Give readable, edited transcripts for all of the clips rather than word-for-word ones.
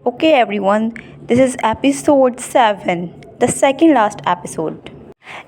Okay, everyone, this is episode 7, the second last episode.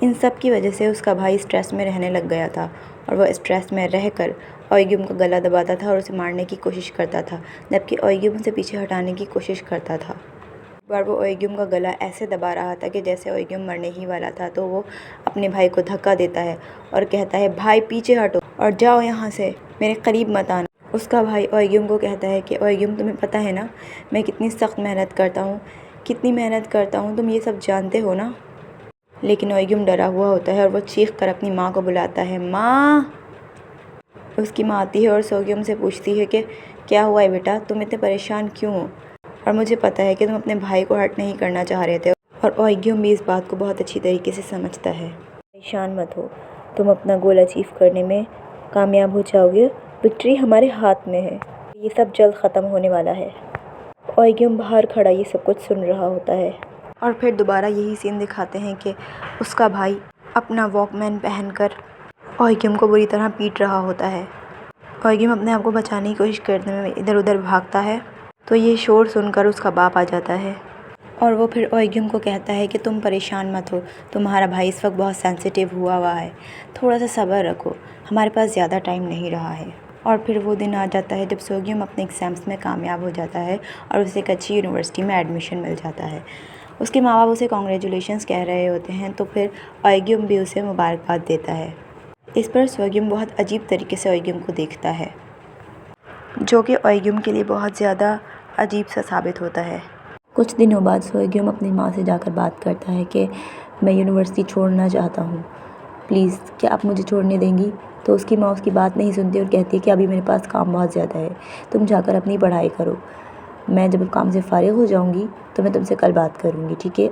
ان سب کی وجہ سے اس کا بھائی اسٹریس میں رہنے لگ گیا تھا اور وہ اسٹریس میں رہ کر اویگیوم کا گلا دباتا تھا اور اسے مارنے کی کوشش کرتا تھا، جبکہ اویگیوم اسے پیچھے ہٹانے کی کوشش کرتا تھا۔ ایک بار وہ اویگیوم کا گلا ایسے دبا رہا تھا کہ جیسے اویگیوم مرنے ہی والا تھا، تو وہ اپنے بھائی کو دھکا دیتا ہے اور کہتا ہے، بھائی پیچھے ہٹو اور جاؤ یہاں سے، میرے قریب مت آنا۔ اس کا بھائی اویگیوم کو کہتا ہے کہ اویگیوم تمہیں پتہ ہے نا میں کتنی سخت محنت کرتا ہوں، کتنی محنت کرتا ہوں، تم یہ سب جانتے ہو نا۔ لیکن اویگیوم ڈرا ہوا ہوتا ہے اور وہ چیخ کر اپنی ماں کو بلاتا ہے، ماں! اس کی ماں آتی ہے اور سوگیوم سے پوچھتی ہے کہ کیا ہوا ہے بیٹا، تم اتنے پریشان کیوں ہو؟ اور مجھے پتہ ہے کہ تم اپنے بھائی کو ہرٹ نہیں کرنا چاہ رہے تھے، اور اویگیوم بھی اس بات کو بہت اچھی طریقے سے سمجھتا ہے۔ پریشان مت ہو، تم اپنا گول اچیو کرنے میں کامیاب ہو جاؤ گے، وکٹری ہمارے ہاتھ میں ہے، یہ سب جلد ختم ہونے والا ہے۔ اویگیوم باہر کھڑا یہ سب کچھ سن رہا ہوتا ہے اور پھر دوبارہ یہی سین دکھاتے ہیں کہ اس کا بھائی اپنا واک مین پہن کر اویگیوم کو بری طرح پیٹ رہا ہوتا ہے۔ اویگیوم اپنے آپ کو بچانے کی کوشش کرنے میں ادھر ادھر بھاگتا ہے تو یہ شور سن کر اس کا باپ آ جاتا ہے اور وہ پھر اویگیوم کو کہتا ہے کہ تم پریشان مت ہو، تمہارا بھائی اس وقت بہت سینسیٹیو ہوا ہے، تھوڑا سا صبر رکھو، ہمارے پاس زیادہ ٹائم نہیں رہا ہے۔ اور پھر وہ دن آ جاتا ہے جب سوگیوم اپنے ایگزامس میں کامیاب ہو جاتا ہے اور اسے ایک اچھی یونیورسٹی میں ایڈمیشن مل جاتا ہے۔ اس کے ماں باپ اسے کانگریچولیشنز کہہ رہے ہوتے ہیں تو پھر اویگیوم بھی اسے مبارکباد دیتا ہے۔ اس پر سوگیوم بہت عجیب طریقے سے اویگیوم کو دیکھتا ہے، جو کہ اویگیوم کے لیے بہت زیادہ عجیب سا ثابت ہوتا ہے۔ کچھ دنوں بعد سوگیوم اپنی ماں سے جا کر بات کرتا ہے کہ میں یونیورسٹی چھوڑنا چاہتا ہوں، پلیز کیا آپ مجھے چھوڑنے دیں گی؟ تو اس کی ماں اس کی بات نہیں سنتی اور کہتی ہے کہ ابھی میرے پاس کام بہت زیادہ ہے، تم جا کر اپنی پڑھائی کرو، میں جب کام سے فارغ ہو جاؤں گی تو میں تم سے کل بات کروں گی، ٹھیک ہے؟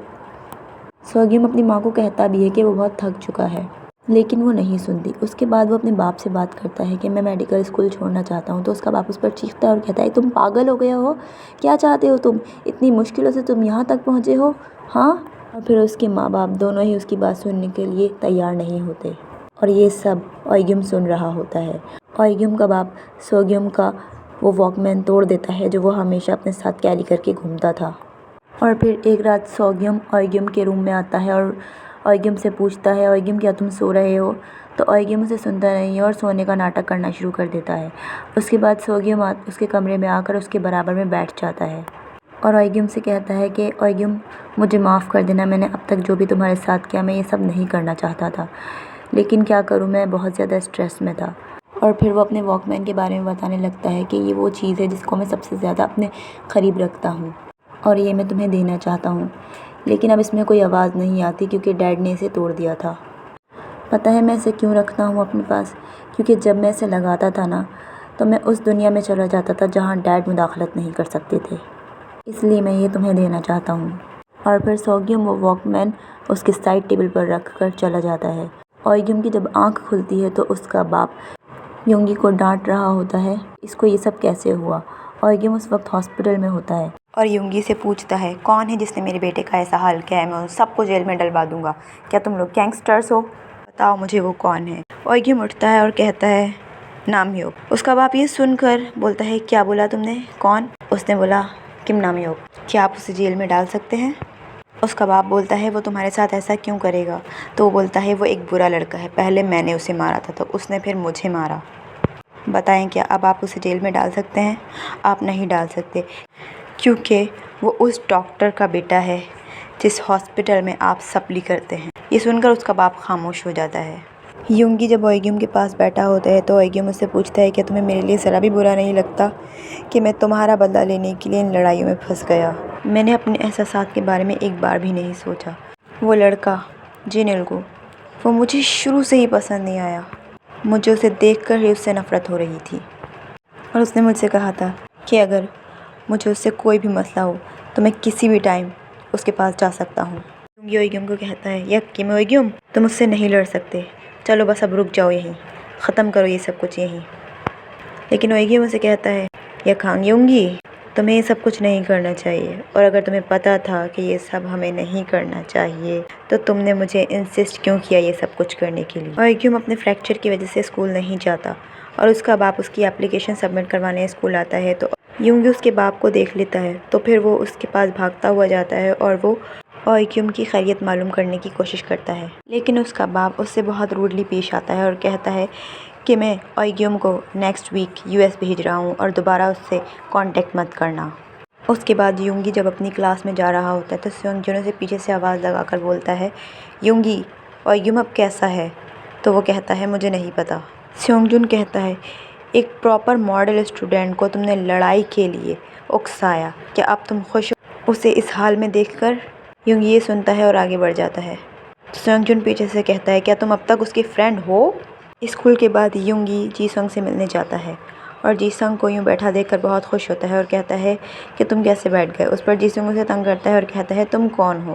سوگیوم اپنی ماں کو کہتا بھی ہے کہ وہ بہت تھک چکا ہے، لیکن وہ نہیں سنتی۔ اس کے بعد وہ اپنے باپ سے بات کرتا ہے کہ میں میڈیکل اسکول چھوڑنا چاہتا ہوں، تو اس کا باپ اس پر چیختا ہے اور کہتا ہے، تم پاگل ہو گئے ہو، کیا چاہتے ہو تم؟ اتنی مشکلوں سے تم یہاں تک پہنچے ہو، ہاں؟ اور پھر اس کے ماں باپ دونوں ہی اس کی بات سننے کے لیے تیار نہیں ہوتے اور یہ سب اویگیوم سن رہا ہوتا ہے۔ اویگیوم کا باپ سوگیوم کا وہ واک مین توڑ دیتا ہے جو وہ ہمیشہ اپنے ساتھ کیری کر کے گھومتا تھا۔ اور پھر ایک رات سوگیوم اویگیوم کے روم میں آتا ہے اور اویگیوم سے پوچھتا ہے، اویگیوم کیا تم سو رہے ہو؟ تو اویگیوم اسے سنتا نہیں ہے اور سونے کا ناٹک کرنا شروع کر دیتا ہے۔ اس کے بعد سوگیوم اس کے کمرے میں آ کر اس کے برابر میں بیٹھ جاتا ہے اور اویگیوم سے کہتا ہے کہ اویگیوم مجھے معاف کر دینا، میں نے اب تک جو بھی تمہارے ساتھ کیا میں یہ سب نہیں کرنا چاہتا تھا، لیکن کیا کروں میں بہت زیادہ اسٹریس میں تھا۔ اور پھر وہ اپنے واک مین کے بارے میں بتانے لگتا ہے کہ یہ وہ چیز ہے جس کو میں سب سے زیادہ اپنے قریب رکھتا ہوں اور یہ میں تمہیں دینا چاہتا ہوں، لیکن اب اس میں کوئی آواز نہیں آتی کیونکہ ڈیڈ نے اسے توڑ دیا تھا۔ پتہ ہے میں اسے کیوں رکھتا ہوں اپنے پاس؟ کیونکہ جب میں اسے لگاتا تھا نا تو میں اس دنیا میں چلا جاتا تھا جہاں ڈیڈ مداخلت نہیں کر سکتے تھے، اس لیے میں یہ تمہیں دینا چاہتا ہوں۔ اور پھر سوگیوم وہ واک مین اس کے سائڈ ٹیبل پر رکھ کر چلا جاتا ہے۔ اویگیوم کی جب آنکھ کھلتی ہے تو اس کا باپ یونگی کو ڈانٹ رہا ہوتا ہے، اس کو یہ سب کیسے ہوا؟ اویگیوم اس وقت ہاسپٹل میں ہوتا ہے اور یونگی سے پوچھتا ہے، کون ہے جس نے میرے بیٹے کا ایسا حال کیا ہے؟ میں ان سب کو جیل میں ڈلوا دوں گا، کیا تم لوگ گینگسٹرز ہو؟ بتاؤ مجھے وہ کون ہے؟ اویگیوم اٹھتا ہے اور کہتا ہے، نام ہیوک۔ اس کا باپ یہ سن کر بولتا ہے، کیا بولا تم نے؟ کون؟ اس نے بولا، کم نام ہیوک۔ کیا آپ اسے جیل میں ڈال سکتے ہیں؟ اس کا باپ بولتا ہے، وہ تمہارے ساتھ ایسا کیوں کرے گا؟ تو وہ بولتا ہے، وہ ایک برا لڑکا ہے، پہلے میں نے اسے مارا تھا تو اس نے پھر مجھے مارا۔ بتائیں کیا اب آپ اسے جیل میں ڈال سکتے ہیں؟ آپ نہیں ڈال سکتے کیونکہ وہ اس ڈاکٹر کا بیٹا ہے جس ہاسپٹل میں آپ سپلی کرتے ہیں۔ یہ سن کر اس کا باپ خاموش ہو جاتا ہے۔ یونگی جب اویگیوم کے پاس بیٹھا ہوتا ہے تو اویگیوم اس سے پوچھتا ہے کہ تمہیں میرے لیے ذرا بھی برا نہیں لگتا کہ میں تمہارا بدلہ لینے کے لیے ان لڑائیوں میں پھنس گیا؟ میں نے اپنے احساسات کے بارے میں ایک بار بھی نہیں سوچا۔ وہ لڑکا جن الگو، وہ مجھے شروع سے ہی پسند نہیں آیا، مجھے اسے دیکھ کر ہی اس سے نفرت ہو رہی تھی اور اس نے مجھ سے کہا تھا کہ اگر مجھے اس سے کوئی بھی مسئلہ ہو تو میں کسی بھی ٹائم اس کے پاس جا سکتا ہوں۔ یونگی اویگیوم کو کہتا ہے، یقین اویگیوم تم اس سے نہیں لڑ سکتے، چلو بس اب رک جاؤ یہیں، ختم کرو یہ سب کچھ یہیں۔ لیکن اویگیوم اسے کہتا ہے، یکھانگ یونگی تمہیں یہ سب کچھ نہیں کرنا چاہیے، اور اگر تمہیں پتہ تھا کہ یہ سب ہمیں نہیں کرنا چاہیے تو تم نے مجھے انسسٹ کیوں کیا یہ سب کچھ کرنے کے لیے؟ اویگیوم اپنے فریکچر کی وجہ سے اسکول نہیں جاتا اور اس کا باپ اس کی اپلیکیشن سبمٹ کروانے اسکول آتا ہے تو یونگی اس کے باپ کو دیکھ لیتا ہے تو پھر وہ اس کے پاس بھاگتا ہوا جاتا ہے اور وہ اویگیوم کی خیریت معلوم کرنے کی کوشش کرتا ہے، لیکن اس کا باپ اس سے بہت روڈلی پیش آتا ہے اور کہتا ہے کہ میں اویگیوم کو نیکسٹ ویک US بھیج رہا ہوں اور دوبارہ اس سے کانٹیکٹ مت کرنا۔ اس کے بعد یونگی جب اپنی کلاس میں جا رہا ہوتا ہے تو سیونگ جن اسے پیچھے سے آواز لگا کر بولتا ہے، یونگی اویگیوم اب کیسا ہے؟ تو وہ کہتا ہے مجھے نہیں پتا۔ سیونگ جن کہتا ہے ایک پراپر ماڈل اسٹوڈنٹ کو تم نے لڑائی کے لیے اکسایا، کیا اب تم خوش ہو اسے اس حال میں دیکھ کر؟ یونگی یہ سنتا ہے اور آگے بڑھ جاتا ہے۔ سیونگ جن پیچھے سے کہتا ہے کیا تم اب تک اس کی فرینڈ ہو؟ اسکول کے بعد یونگی جی سنگ سے ملنے جاتا ہے اور جی سنگ کو یوں بیٹھا دیکھ کر بہت خوش ہوتا ہے اور کہتا ہے کہ تم کیسے بیٹھ گئے؟ اس پر جی سنگ اسے تنگ کرتا ہے اور کہتا ہے تم کون ہو؟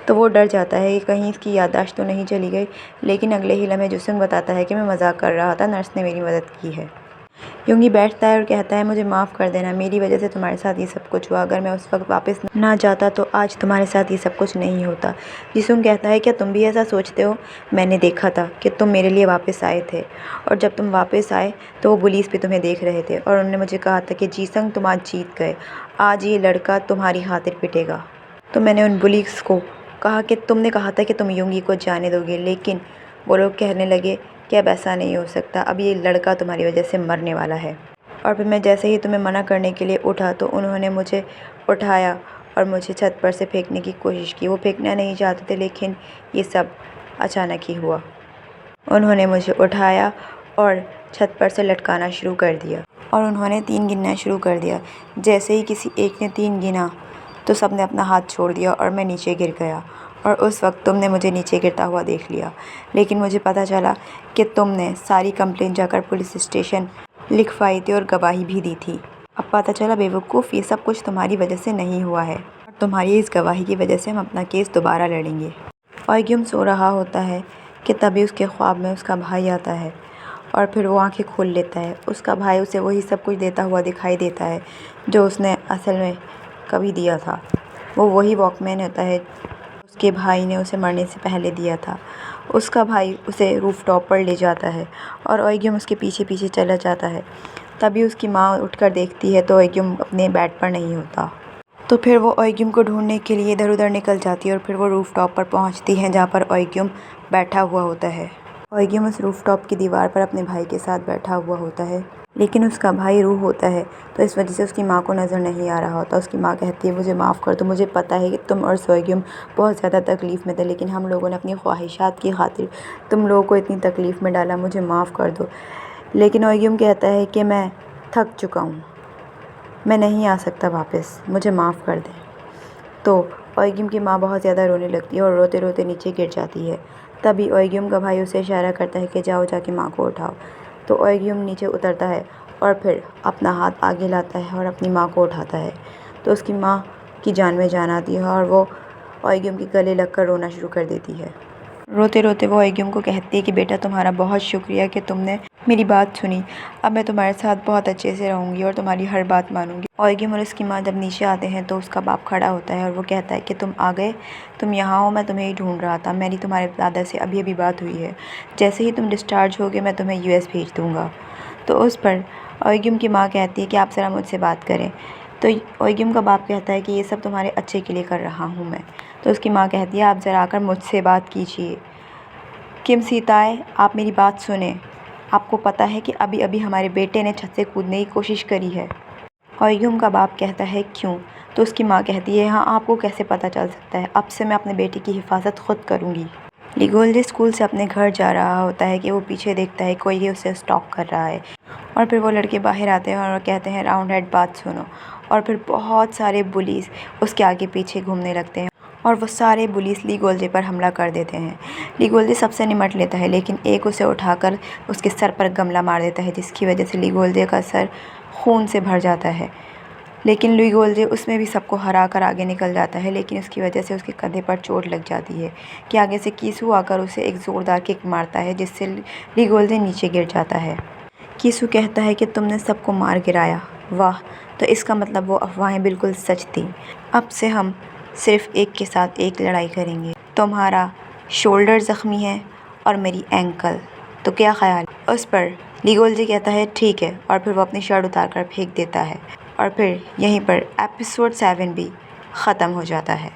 تو وہ ڈر جاتا ہے کہ کہیں اس کی یادداشت تو نہیں چلی گئی، لیکن اگلے ہی لمحے جی سنگ بتاتا ہے کہ میں مذاق کر رہا تھا، نرس نے میری مدد کی ہے۔ یونگی بیٹھتا ہے اور کہتا ہے مجھے معاف کر دینا، میری وجہ سے تمہارے ساتھ یہ سب کچھ ہوا، اگر میں اس وقت واپس نہ جاتا تو آج تمہارے ساتھ یہ سب کچھ نہیں ہوتا۔ جی سنگ کہتا ہے کیا تم بھی ایسا سوچتے ہو؟ میں نے دیکھا تھا کہ تم میرے لیے واپس آئے تھے اور جب تم واپس آئے تو وہ پولیس بھی تمہیں دیکھ رہے تھے اور انہوں نے مجھے کہا تھا کہ جی سنگ تم آج جیت گئے، آج یہ لڑکا تمہاری خاطر پٹے گا۔ تو میں نے ان پولیس کو کہا کہ تم نے کہا تھا کہ تم یونگی کو جانے دو گے، لیکن وہ لوگ کہنے لگے کہ اب ایسا نہیں ہو سکتا، اب یہ لڑکا تمہاری وجہ سے مرنے والا ہے۔ اور پھر میں جیسے ہی تمہیں منع کرنے کے لیے اٹھا تو انہوں نے مجھے اٹھایا اور مجھے چھت پر سے پھینکنے کی کوشش کی۔ وہ پھینکنا نہیں چاہتے تھے لیکن یہ سب اچانک ہی ہوا۔ انہوں نے مجھے اٹھایا اور چھت پر سے لٹکانا شروع کر دیا اور انہوں نے 3 گننا شروع کر دیا۔ جیسے ہی کسی ایک نے 3 گنا تو سب نے اپنا ہاتھ چھوڑ دیا اور میں نیچے گر گیا اور اس وقت تم نے مجھے نیچے گرتا ہوا دیکھ لیا، لیکن مجھے پتہ چلا کہ تم نے ساری کمپلین جا کر پولیس اسٹیشن لکھوائی تھی اور گواہی بھی دی تھی۔ اب پتہ چلا بیوقوف، یہ سب کچھ تمہاری وجہ سے نہیں ہوا ہے اور تمہاری اس گواہی کی وجہ سے ہم اپنا کیس دوبارہ لڑیں گے۔ اویگیوم سو رہا ہوتا ہے کہ تبھی اس کے خواب میں اس کا بھائی آتا ہے اور پھر وہ آنکھیں کھول لیتا ہے۔ اس کا بھائی اسے وہی سب کچھ دیتا ہوا دکھائی دیتا ہے جو اس نے اصل میں کبھی دیا تھا۔ وہ وہی واک مین ہوتا ہے اس کے بھائی نے اسے مرنے سے پہلے دیا تھا۔ اس کا بھائی اسے روف ٹاپ پر لے جاتا ہے اور اویگیوم اس کے پیچھے پیچھے چلا جاتا ہے۔ تبھی اس کی ماں اٹھ کر دیکھتی ہے تو اویگیوم اپنے بیڈ پر نہیں ہوتا۔ تو پھر وہ اویگیوم کو ڈھونڈنے کے لیے ادھر ادھر نکل جاتی ہے اور پھر وہ روف ٹاپ پر پہنچتی ہے جہاں پر اویگیوم بیٹھا ہوا ہوتا ہے۔ اویگیوم اس روف ٹاپ کی دیوار پر اپنے بھائی کے ساتھ بیٹھا ہوا ہوتا ہے، لیکن اس کا بھائی روح ہوتا ہے تو اس وجہ سے اس کی ماں کو نظر نہیں آ رہا ہوتا۔ اس کی ماں کہتی ہے مجھے معاف کر دو، مجھے پتہ ہے کہ تم اور اویگیوم بہت زیادہ تکلیف میں تھے، لیکن ہم لوگوں نے اپنی خواہشات کی خاطر تم لوگوں کو اتنی تکلیف میں ڈالا، مجھے معاف کر دو۔ لیکن اویگیوم کہتا ہے کہ میں تھک چکا ہوں، میں نہیں آ سکتا واپس، مجھے معاف کر دیں۔ تو اویگیوم کی ماں بہت زیادہ رونے لگتی ہے اور روتے روتے نیچے گر جاتی ہے۔ تبھی اویگیوم کا بھائی اسے اشارہ کرتا ہے کہ جاؤ جا کے ماں کو اٹھاؤ۔ تو اویگیوم نیچے اترتا ہے اور پھر اپنا ہاتھ آگے لاتا ہے اور اپنی ماں کو اٹھاتا ہے تو اس کی ماں کی جان میں جان آتی ہے اور وہ اویگیوم کے گلے لگ کر رونا شروع کر دیتی ہے۔ روتے روتے وہ اویگیوم کو کہتی ہے کہ بیٹا تمہارا بہت شکریہ کہ تم نے میری بات سنی، اب میں تمہارے ساتھ بہت اچھے سے رہوں گی اور تمہاری ہر بات مانوں گی۔ اویگیوم اور اس کی ماں جب نیچے آتے ہیں تو اس کا باپ کھڑا ہوتا ہے اور وہ کہتا ہے کہ تم آ گئے، تم یہاں ہو، میں تمہیں ہی ڈھونڈ رہا تھا، میری تمہارے دادا سے ابھی ابھی بات ہوئی ہے، جیسے ہی تم ڈسچارج ہوگے میں تمہیں US بھیج دوں گا۔ تو اس پر اویگیوم کی ماں کہتی ہے کہ آپ ذرا مجھ سے بات کریں۔ تو اویگیوم کا باپ کہتا ہے کہ یہ سب تمہارے اچھے کے لیے کر رہا ہوں میں۔ تو اس کی ماں کہتی ہے آپ ذرا آ کر مجھ سے بات کیجیے۔ کم سیتائے، آپ میری بات سنیں، آپ کو پتہ ہے کہ ابھی ابھی ہمارے بیٹے نے چھت سے کودنے کی کوشش کری ہے۔ اویگیوم کا باپ کہتا ہے کیوں؟ تو اس کی ماں کہتی ہے ہاں آپ کو کیسے پتہ چل سکتا ہے، اب سے میں اپنے بیٹے کی حفاظت خود کروں گی۔ لیگولجے اسکول سے اپنے گھر جا رہا ہوتا ہے کہ وہ پیچھے دیکھتا ہے کوئی اسے اسٹاک کر رہا ہے اور پھر وہ لڑکے باہر آتے ہیں اور کہتے ہیں راؤنڈ ہیڈ بات سنو، اور پھر بہت سارے بولیز اس کے آگے پیچھے گھومنے لگتے ہیں اور وہ سارے بولیز لیگولجے پر حملہ کر دیتے ہیں۔ لیگولجے سب سے نمٹ لیتا ہے لیکن ایک اسے اٹھا کر اس کے سر پر گملہ مار دیتا ہے جس کی وجہ سے لیگولجے کا سر خون سے بھر جاتا ہے، لیکن لیگولجے اس میں بھی سب کو ہرا کر آگے نکل جاتا ہے، لیکن اس کی وجہ سے اس کے کندھے پر چوٹ لگ جاتی ہے کہ آگے سے کیسو آ کر اسے ایک زوردار کک مارتا ہے جس سے لیگولجے نیچے گر جاتا ہے۔ کیسو کہتا ہے کہ تم نے سب کو مار گرایا، واہ، تو اس کا مطلب وہ افواہیں بالکل سچ تھیں، اب سے ہم صرف ایک کے ساتھ ایک لڑائی کریں گے، تمہارا شولڈر زخمی ہے اور میری اینکل، تو کیا خیال ہے؟ اس پر لیگولجے کہتا ہے ٹھیک ہے اور پھر وہ اپنی شرٹ اتار کر پھینک دیتا ہے اور پھر یہیں پر ایپیسوڈ 7 بھی ختم ہو جاتا ہے۔